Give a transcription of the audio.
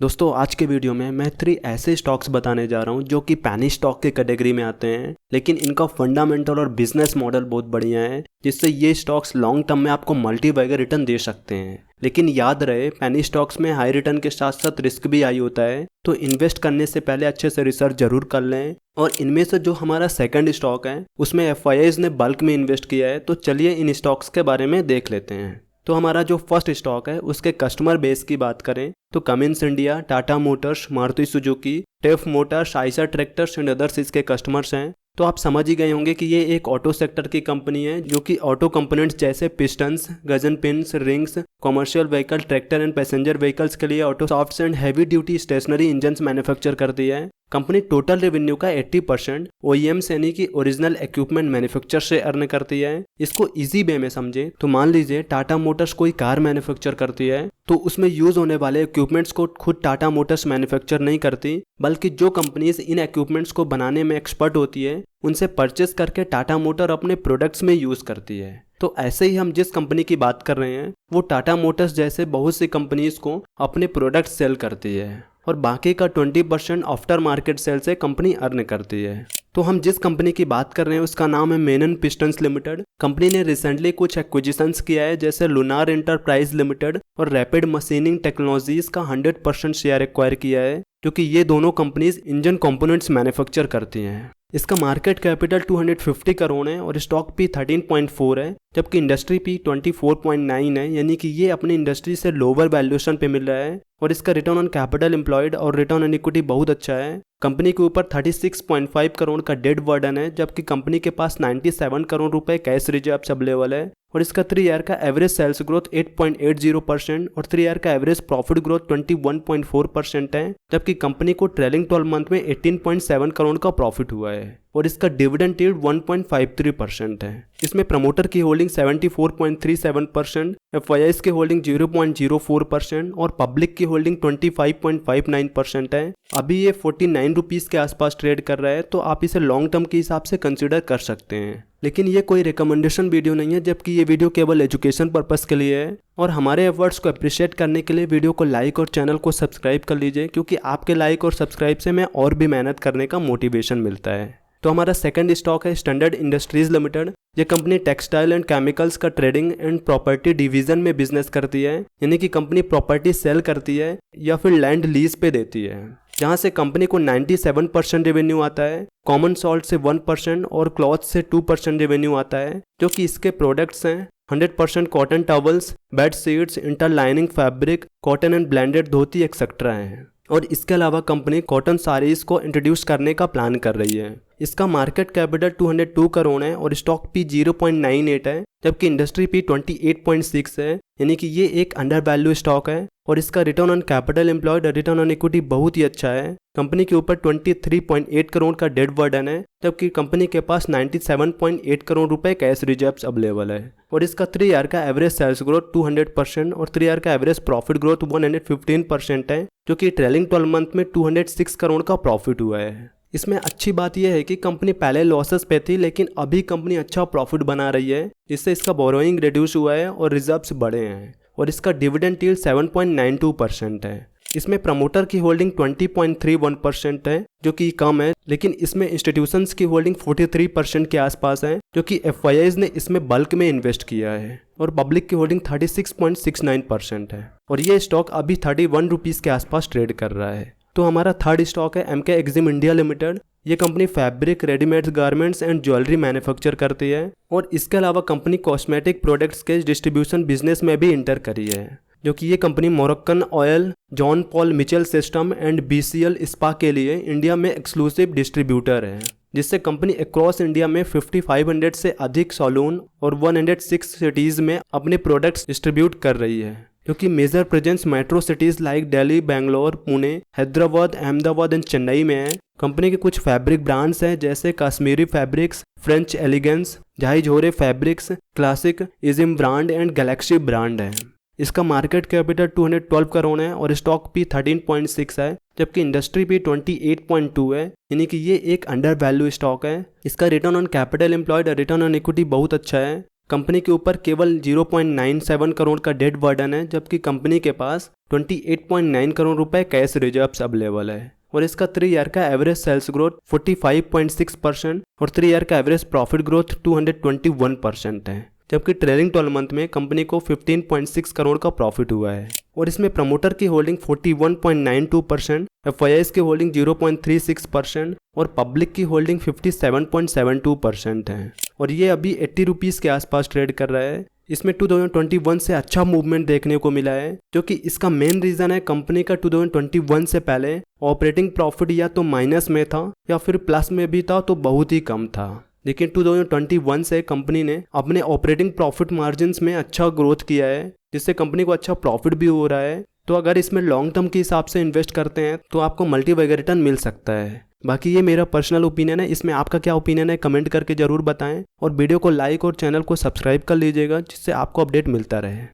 दोस्तों आज के वीडियो में मैं 3 ऐसे स्टॉक्स बताने जा रहा हूं जो कि पैनी स्टॉक के कैटेगरी में आते हैं, लेकिन इनका फंडामेंटल और बिजनेस मॉडल बहुत बढ़िया है जिससे ये स्टॉक्स लॉन्ग टर्म में आपको मल्टीबैगर रिटर्न दे सकते हैं। लेकिन याद रहे पैनी स्टॉक्स में हाई रिटर्न के साथ साथ रिस्क भी हाई होता है, तो इन्वेस्ट करने से पहले अच्छे से रिसर्च जरूर कर लें। और इनमें से जो हमारा सेकंड स्टॉक है उसमें FIIs ने बल्क में इन्वेस्ट किया है, तो चलिए इन स्टॉक्स के बारे में देख लेते हैं। तो हमारा जो फर्स्ट स्टॉक है उसके कस्टमर बेस की बात करें तो Cummins India, Tata Motors, Maruti Suzuki, TAFE Motors, Eicher Tractors and others इसके कस्टमर्स हैं। तो आप समझ ही गए होंगे कि ये एक ऑटो सेक्टर की कंपनी है जो कि ऑटो कंपोनेंट्स जैसे pistons, gudgeon pins, rings, commercial vehicle, tractor and passenger vehicles के लिए auto shafts and heavy duty stationary engines manufacture करती है। कंपनी टोटल रेवेन्यू का 80% OEMs यानी कि ओरिजिनल इक्विपमेंट मैन्युफैक्चर से अर्न करती है। इसको इजी वे में समझे तो मान लीजिए टाटा मोटर्स कोई कार मैन्युफैक्चर करती है तो उसमें यूज होने वाले इक्विपमेंट्स को खुद टाटा मोटर्स मैन्युफैक्चर नहीं करती, बल्कि जो कंपनीज इन इक्विपमेंट्स को बनाने में एक्सपर्ट होती है उनसे परचेस करके टाटा मोटर अपने प्रोडक्ट्स में यूज करती है। तो ऐसे ही हम जिस कंपनी की बात कर रहे हैं वो टाटा मोटर्स जैसे बहुत सी कंपनीज को अपने प्रोडक्ट सेल करती है और बाकी का 20% आफ्टर मार्केट सेल से कंपनी अर्न करती है। तो हम जिस कंपनी की बात कर रहे हैं उसका नाम है मेनन पिस्टन्स लिमिटेड। कंपनी ने रिसेंटली कुछ एक्विजिशंस किया है जैसे लुनार एंटरप्राइज लिमिटेड और रैपिड मशीनिंग टेक्नोलॉजीज का 100% शेयर एक्वायर किया है, क्योंकि ये दोनों कंपनीज इंजन कंपोनेंट्स मैन्युफैक्चर करती हैं। इसका मार्केट कैपिटल 250 करोड़ है और स्टॉक पी 13.4 है, जबकि इंडस्ट्री पी 24.9 है, यानी कि ये अपनी इंडस्ट्री से लोअर वैल्यूएशन पे मिल रहा है। और इसका रिटर्न ऑन कैपिटल एम्प्लॉयड और रिटर्न ऑन इक्विटी बहुत अच्छा है। कंपनी के ऊपर 36.5 करोड़ का डेट बर्डन है, जबकि कंपनी के पास 97 करोड़ रुपए कैश रिजर्व्स अवेलेबल है। और इसका 3 ईयर का एवरेज सेल्स ग्रोथ 8.80% और 3 ईयर का एवरेज प्रॉफिट ग्रोथ 21.4% है, जबकि कंपनी को ट्रेलिंग 12 मंथ में 18.7 करोड़ का प्रॉफिट हुआ है। और इसका डिविडेंड यील्ड 1.53% है। इसमें प्रमोटर की होल्डिंग 74.37%, FIIs की होल्डिंग 0.04% और पब्लिक की होल्डिंग 25.59% है। अभी ये 49 रुपीज़ के आसपास ट्रेड कर रहा है, तो आप इसे लॉन्ग टर्म के हिसाब से कंसिडर कर सकते हैं। लेकिन ये कोई रिकमेंडेशन वीडियो नहीं है, जबकि ये वीडियो केवल एजुकेशन पर्पस के लिए है। और हमारे एफर्ट्स को अप्रिशिएट करने के लिए वीडियो को लाइक और चैनल को सब्सक्राइब कर लीजिए, क्योंकि आपके लाइक और सब्सक्राइब से मैं और भी मेहनत करने का मोटिवेशन मिलता है। तो हमारा सेकंड स्टॉक है स्टैंडर्ड इंडस्ट्रीज लिमिटेड। ये कंपनी टेक्सटाइल एंड केमिकल्स का ट्रेडिंग एंड प्रॉपर्टी डिवीजन में बिजनेस करती है, यानी कि कंपनी प्रॉपर्टी सेल करती है या फिर लैंड लीज पे देती है, जहां से कंपनी को 97% रेवेन्यू आता है। कॉमन सॉल्ट से 1% और क्लॉथ से 2% रेवेन्यू आता है, जो कि इसके प्रोडक्ट्स हैं 100% cotton towels, bed sheets, interlining fabric, cotton and blended dhoti etcetera हैं। और इसके अलावा कंपनी कॉटन साड़ीज को इंट्रोड्यूस करने का प्लान कर रही है। इसका मार्केट कैपिटल 202 करोड़ है और स्टॉक पी 0.98 है, जबकि इंडस्ट्री पी 28.6 है, यानी कि ये एक अंडर वैल्यू स्टॉक है। और इसका रिटर्न ऑन कैपिटल एम्प्लॉयड और रिटर्न ऑन इक्विटी बहुत ही अच्छा है। कंपनी के ऊपर 23.8 करोड़ का डेट बर्डन है, जबकि कंपनी के पास 97.8 करोड़ रुपए कैश रिजर्व्स अवेलेबल है। और इसका 3 ईयर का एवरेज सेल्स ग्रोथ 200% और 3 ईयर का एवरेज प्रॉफिट ग्रोथ 115% है, जो कि ट्रेलिंग 12 मंथ में 206 करोड़ का प्रॉफिट हुआ है। इसमें अच्छी बात यह है कि कंपनी पहले लॉसेस पे थी, लेकिन अभी कंपनी अच्छा प्रॉफिट बना रही है, जिससे इसका बोरोइंग रिड्यूस हुआ है और रिजर्व्स बढ़े हैं। और इसका डिविडेंड यील्ड 7.92% है। इसमें प्रमोटर की होल्डिंग 20.31% है, जो कि कम है, लेकिन इसमें इंस्टीट्यूशंस की होल्डिंग 43% के आसपास है, जो कि FIIs ने इसमें बल्क में इन्वेस्ट किया है। और पब्लिक की होल्डिंग 36.69% है। और ये स्टॉक अभी 31 रुपीज़ के आसपास ट्रेड कर रहा है। तो हमारा थर्ड स्टॉक है MK एक्जिम इंडिया लिमिटेड। ये company fabric, readymade garments and jewellery manufacture करती है, और इसके अलावा कंपनी कॉस्मेटिक प्रोडक्ट्स के डिस्ट्रीब्यूशन बिजनेस में भी इंटर करी है, जो कि ये company Moroccan oil, John Paul Mitchell system and BCL spa के लिए इंडिया में एक्सक्लूसिव डिस्ट्रीब्यूटर है, जिससे कंपनी अक्रॉस इंडिया में 5500 से अधिक सैलून और 106 सिटीज़ में अपने प्रोडक्ट्स डिस्ट्रीब्यूट कर रही है, क्योंकि major presence metro cities like Delhi, Bangalore, Pune, Hyderabad, Ahmedabad and Chennai में है। कंपनी के कुछ फैब्रिक ब्रांड्स हैं जैसे कश्मीरी फैब्रिक्स, फ्रेंच एलिगेंस, जाही झोरे फैब्रिक्स, क्लासिक, इजिम ब्रांड एंड गैलेक्सी ब्रांड है। इसका मार्केट कैपिटल 212 करोड़ है और स्टॉक पी 13.6 है, जबकि इंडस्ट्री पी 28.2 है, यानी कि ये एक अंडर वैल्यू स्टॉक है। इसका रिटर्न ऑन कैपिटल एम्प्लॉयड और रिटर्न ऑन इक्विटी बहुत अच्छा है। कंपनी के ऊपर केवल 0.97 करोड़ का डेट बर्डन है, जबकि कंपनी के पास 28.9 करोड़ रुपए कैश रिजर्व्स अवेलेबल है। और इसका 3 ईयर का एवरेज सेल्स ग्रोथ 45.6% और 3 ईयर का एवरेज प्रॉफिट ग्रोथ 221% है, जबकि ट्रेलिंग 12 मंथ में कंपनी को 15.6 करोड़ का प्रॉफिट हुआ है। और इसमें प्रमोटर की होल्डिंग 41.92%, एफआईआईज की होल्डिंग 0.36% और पब्लिक की होल्डिंग 57.72% है। और ये अभी 80 रुपीज़ के आसपास ट्रेड कर रहा है। इसमें 2021 से अच्छा मूवमेंट देखने को मिला है, जो कि इसका मेन रीज़न है कंपनी का 2021 से पहले ऑपरेटिंग प्रॉफिट या तो माइनस में था या फिर प्लस में भी था तो बहुत ही कम था। लेकिन 2021 से कंपनी ने अपने ऑपरेटिंग प्रॉफिट मार्जिन्स में अच्छा ग्रोथ किया है, जिससे कंपनी को अच्छा प्रॉफिट भी हो रहा है। तो अगर इसमें लॉन्ग टर्म के हिसाब से इन्वेस्ट करते हैं तो आपको मल्टीबैगर रिटर्न मिल सकता है। बाकी ये मेरा पर्सनल ओपिनियन है, इसमें आपका क्या ओपिनियन है कमेंट करके ज़रूर बताएं और वीडियो को लाइक और चैनल को सब्सक्राइब कर लीजिएगा, जिससे आपको अपडेट मिलता रहे।